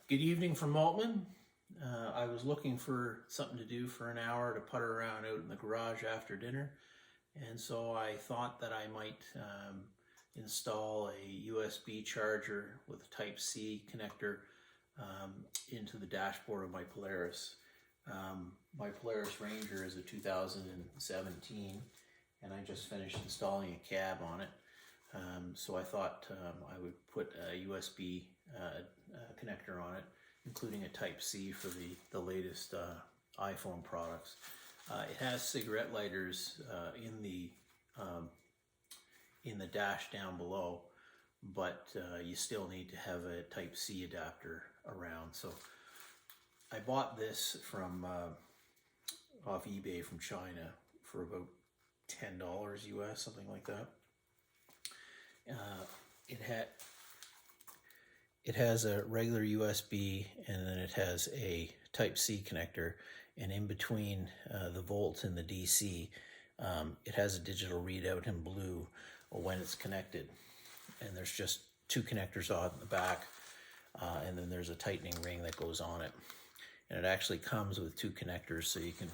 Good evening from Maltman. I was looking for something to do for an hour to putter around out in the garage after dinner, and so I thought that I might install a USB charger with a Type-C connector into the dashboard of my Polaris. My Polaris Ranger is a 2017, and I just finished installing a cab on it. So I thought I would put a USB connector on it, including a Type-C for the latest iPhone products. It has cigarette lighters in the dash down below, but you still need to have a Type-C adapter around. So I bought this from off eBay from China for about $10 US, something like that. It has a regular USB, and then it has a Type-C connector, and in between the volt and the DC, it has a digital readout in blue when it's connected. And there's just two connectors on the back, and then there's a tightening ring that goes on it. And it actually comes with two connectors, so you can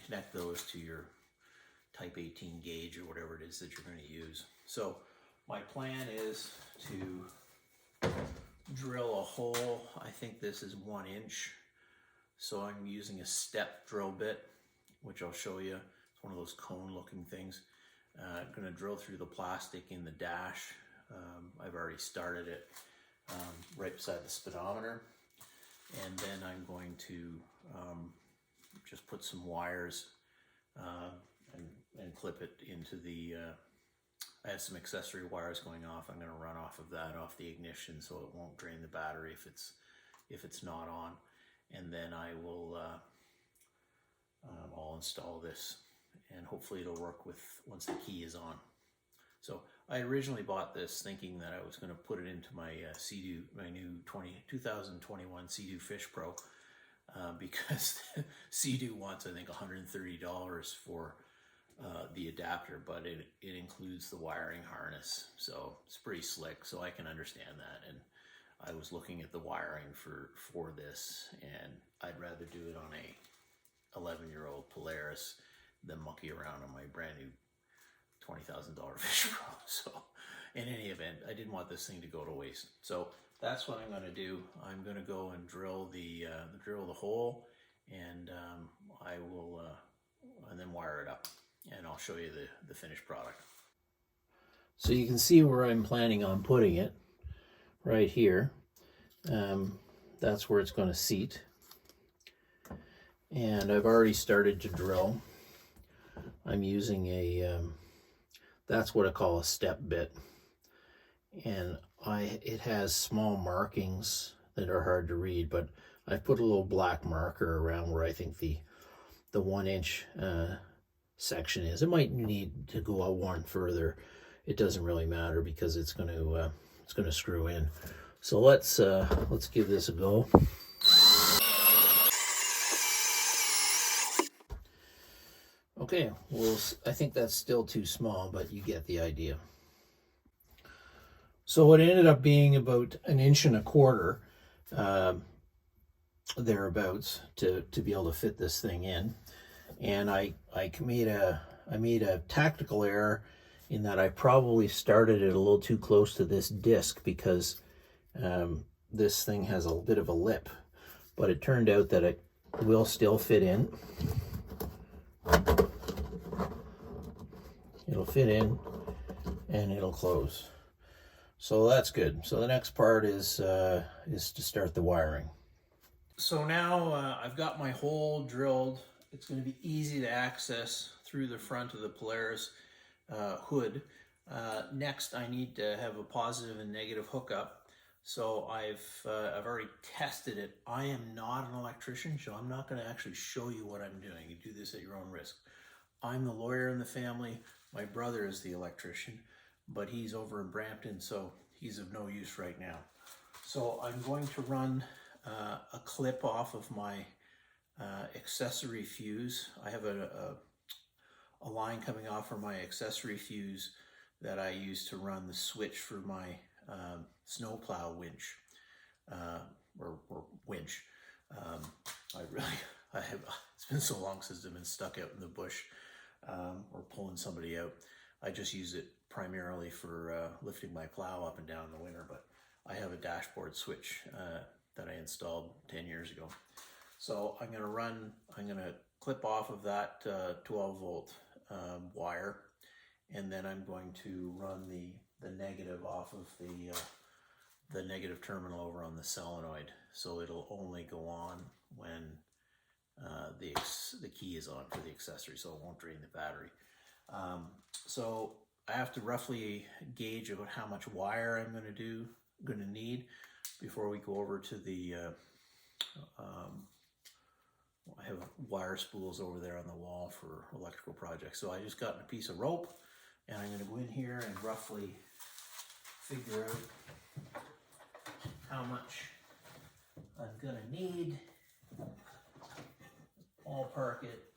connect those to your Type 18 gauge or whatever it is that you're going to use. So my plan is to drill a hole. I think this is 1 inch. So I'm using a step drill bit, which I'll show you. It's one of those cone looking things. I'm going to drill through the plastic in the dash. I've already started it right beside the speedometer. And then I'm going to just put some wires and clip it into the, I have some accessory wires going off. I'm going to run off of that, off the ignition, so it won't drain the battery if it's not on. And then I will, I'll install this, and hopefully it'll work once the key is on. So I originally bought this thinking that I was going to put it into my Sea-Doo, my new 2021 Sea-Doo Fish Pro, because Sea-Doo wants, I think, $130 for the adapter, but it includes the wiring harness, so it's pretty slick, so I can understand that. And I was looking at the wiring for this, and I'd rather do it on a 11-year-old Polaris than monkey around on my brand new $20,000 Fish Pro. So in any event, I didn't want this thing to go to waste. So that's what I'm going to do. I'm going to go and drill the hole, and I will and then wire it up, and I'll show you the finished product. So you can see where I'm planning on putting it, right here. That's where it's going to seat, and I've already started to drill. I'm using a that's what I call a step bit, and it has small markings that are hard to read, but I've put a little black marker around where I think the 1 inch section is. It might need to go out one further. It doesn't really matter because it's going to screw in. So let's give this a go. Okay, well, I think that's still too small, but you get the idea. So it ended up being about 1.25 inches, thereabouts, to be able to fit this thing in. And I made a tactical error in that I probably started it a little too close to this disc, because this thing has a bit of a lip, but it turned out that it will still fit in. It'll fit in and it'll close. So that's good. So the next part is to start the wiring. So now I've got my hole drilled. It's going to be easy to access through the front of the Polaris hood. Next, I need to have a positive and negative hookup. So I've already tested it. I am not an electrician, so I'm not going to actually show you what I'm doing. You do this at your own risk. I'm the lawyer in the family. My brother is the electrician, but he's over in Brampton, so he's of no use right now. So I'm going to run a clip off of my accessory fuse. I have a line coming off from my accessory fuse that I use to run the switch for my snowplow winch. or winch. I have, it's been so long since I've been stuck out in the bush or pulling somebody out. I just use it primarily for lifting my plow up and down in the winter, but I have a dashboard switch that I installed 10 years ago. So I'm gonna clip off of that 12 volt wire, and then I'm going to run the negative off of the negative terminal over on the solenoid, so it'll only go on when the key is on for the accessory, so it won't drain the battery. So I have to roughly gauge about how much wire I'm going to need before we go over to the I have wire spools over there on the wall for electrical projects. So I just got a piece of rope, and I'm going to go in here and roughly figure out how much I'm going to need. Ballpark it.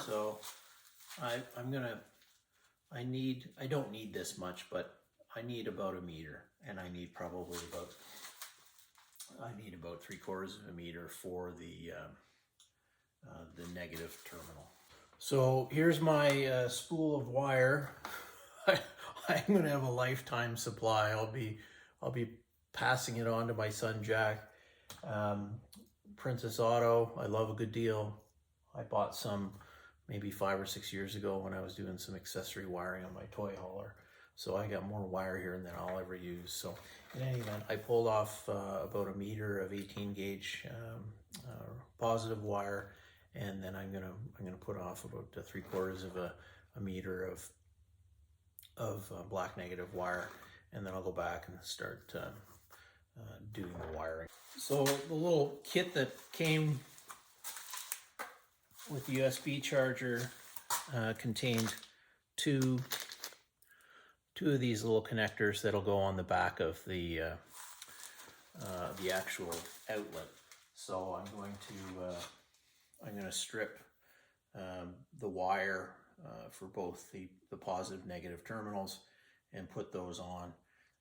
So I don't need this much, but I need about a meter, and I need probably about 3/4 of a meter for the negative terminal. So here's my spool of wire. I'm going to have a lifetime supply. I'll be passing it on to my son Jack. Princess Auto, I love a good deal. I bought some maybe 5 or 6 years ago when I was doing some accessory wiring on my toy hauler. So I got more wire here than I'll ever use. So in any event, I pulled off about a meter of 18 gauge positive wire, and then I'm gonna put off about 3/4 of a meter of black negative wire, and then I'll go back and start doing the wiring. So the little kit that came with the USB charger contained two of these little connectors that'll go on the back of the actual outlet. So I'm going to strip the wire for both the positive negative terminals and put those on,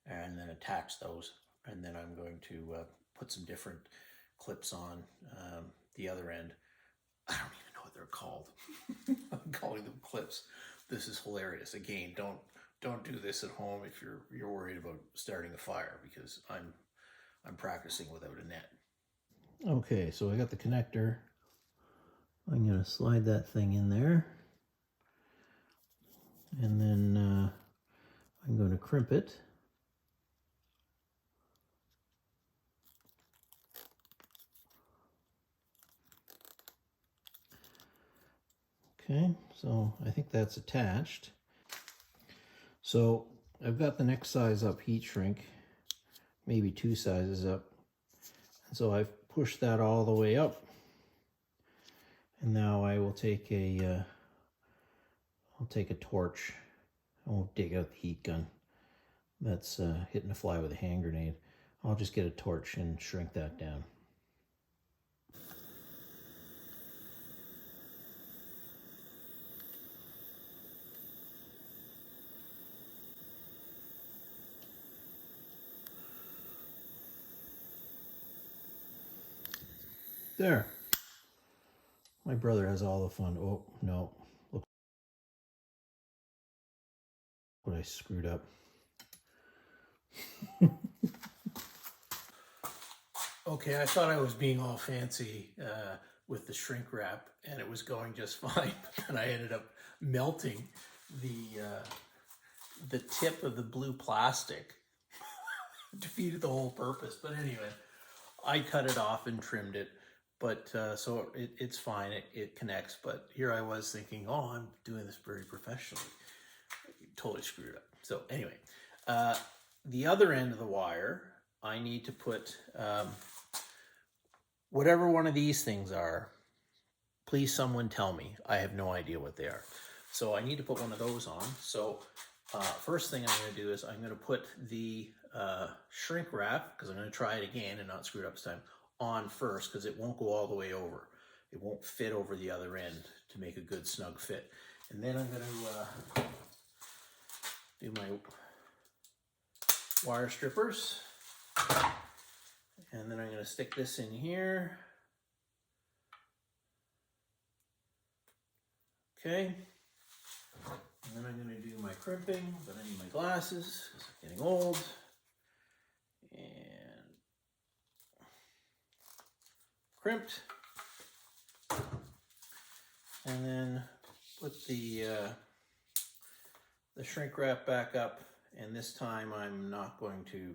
and then attach those, and then I'm going to put some different clips on the other end. I don't even know what they're called. I'm calling them clips. This is hilarious. Again, don't do this at home if you're worried about starting a fire, because I'm practicing without a net. Okay, so I got the connector. I'm gonna slide that thing in there, and then I'm going to crimp it. Okay, so I think that's attached. So I've got the next size up heat shrink, maybe 2 sizes up. And so I've pushed that all the way up. And now I will take I'll take a torch. I won't dig out the heat gun. That's hitting a fly with a hand grenade. I'll just get a torch and shrink that down. There. My brother has all the fun. Oh, no. Look what I screwed up. Okay, I thought I was being all fancy with the shrink wrap, and it was going just fine. And I ended up melting the tip of the blue plastic. Defeated the whole purpose. But anyway, I cut it off and trimmed it. But so it's fine, it connects. But here I was thinking, oh, I'm doing this very professionally. Totally screwed up. So anyway, the other end of the wire, I need to put whatever one of these things are. Please someone tell me. I have no idea what they are. So I need to put one of those on. So first thing I'm going to do is I'm going to put the shrink wrap, because I'm going to try it again and not screw it up this time, on first, because it won't go all the way over. It won't fit over the other end to make a good snug fit. And then I'm going to do wire strippers. And then I'm going to stick this in here. Okay. And then I'm going to do my crimping, but I need my glasses because I'm getting old. And crimped. And then put the shrink wrap back up, and this time I'm not going to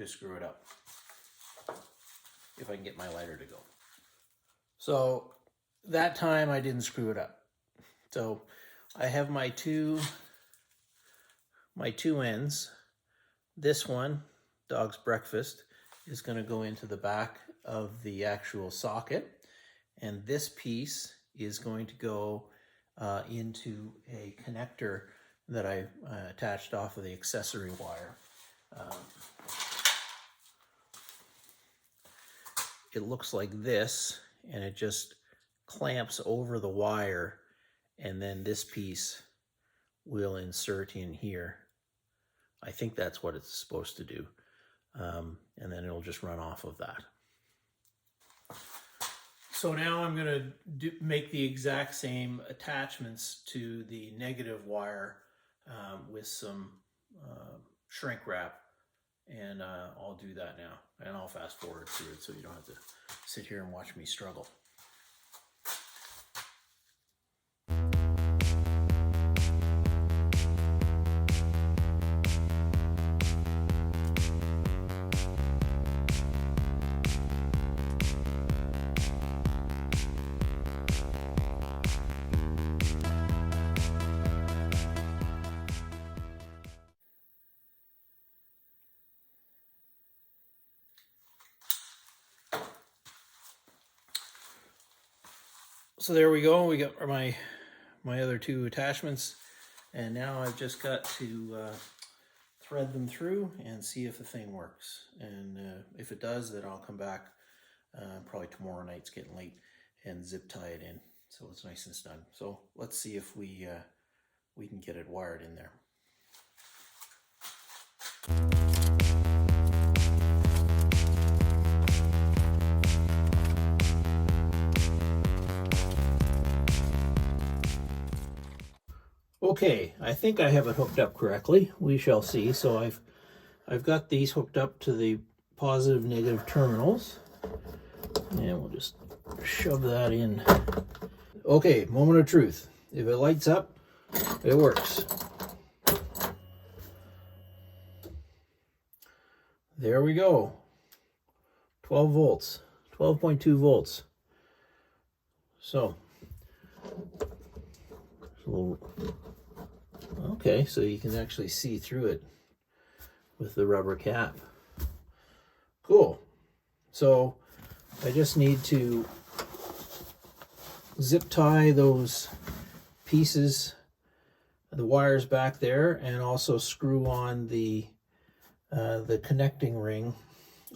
screw it up if I can get my lighter to go. So that time I didn't screw it up. So I have my two ends. This one, dog's breakfast, is going to go into the back of the actual socket, and this piece is going to go into a connector that I attached off of the accessory wire. It looks like this, and it just clamps over the wire, and then this piece will insert in here. I think that's what it's supposed to do. And then it'll just run off of that. So now I'm going to make the exact same attachments to the negative wire with some shrink wrap, and I'll do that now, and I'll fast forward through it so you don't have to sit here and watch me struggle. So there we go. We got my other two attachments, and now I've just got to thread them through and see if the thing works. And if it does, then I'll come back probably tomorrow night. It's getting late, and zip tie it in so it's nice and snug. So let's see if we can get it wired in there. Okay, I think I have it hooked up correctly. We shall see. So I've got these hooked up to the positive negative terminals, and we'll just shove that in. Okay, moment of truth. If it lights up, it works. There we go. 12 volts, 12.2 volts. So a little. Okay, so you can actually see through it with the rubber cap. Cool. So I just need to zip tie those pieces, the wires back there, and also screw on the connecting ring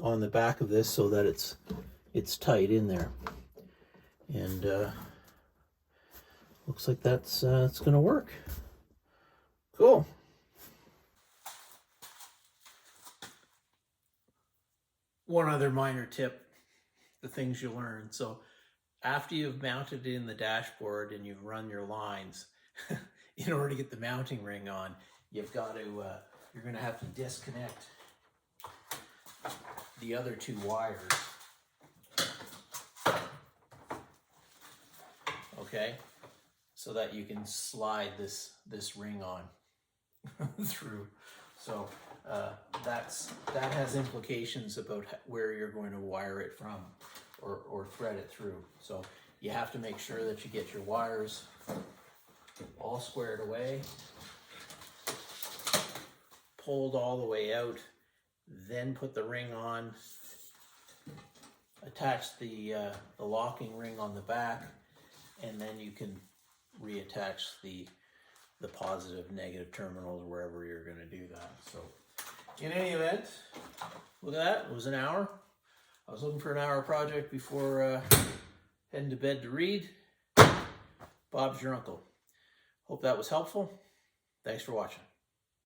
on the back of this so that it's tight in there. And looks like that's going to work. Cool. One other minor tip, the things you learn. So after you've mounted it in the dashboard and you've run your lines, in order to get the mounting ring on, you've got to, you're going to have to disconnect the other two wires. Okay, so that you can slide this ring on through. So that has implications about where you're going to wire it from or thread it through. So you have to make sure that you get your wires all squared away, pulled all the way out, then put the ring on, attach the locking ring on the back, and then you can reattach the positive negative terminals wherever you're going to do that. So in any event, look at that, it was an hour. I was looking for an hour project before heading to bed to read. Bob's your uncle. Hope that was helpful. Thanks for watching.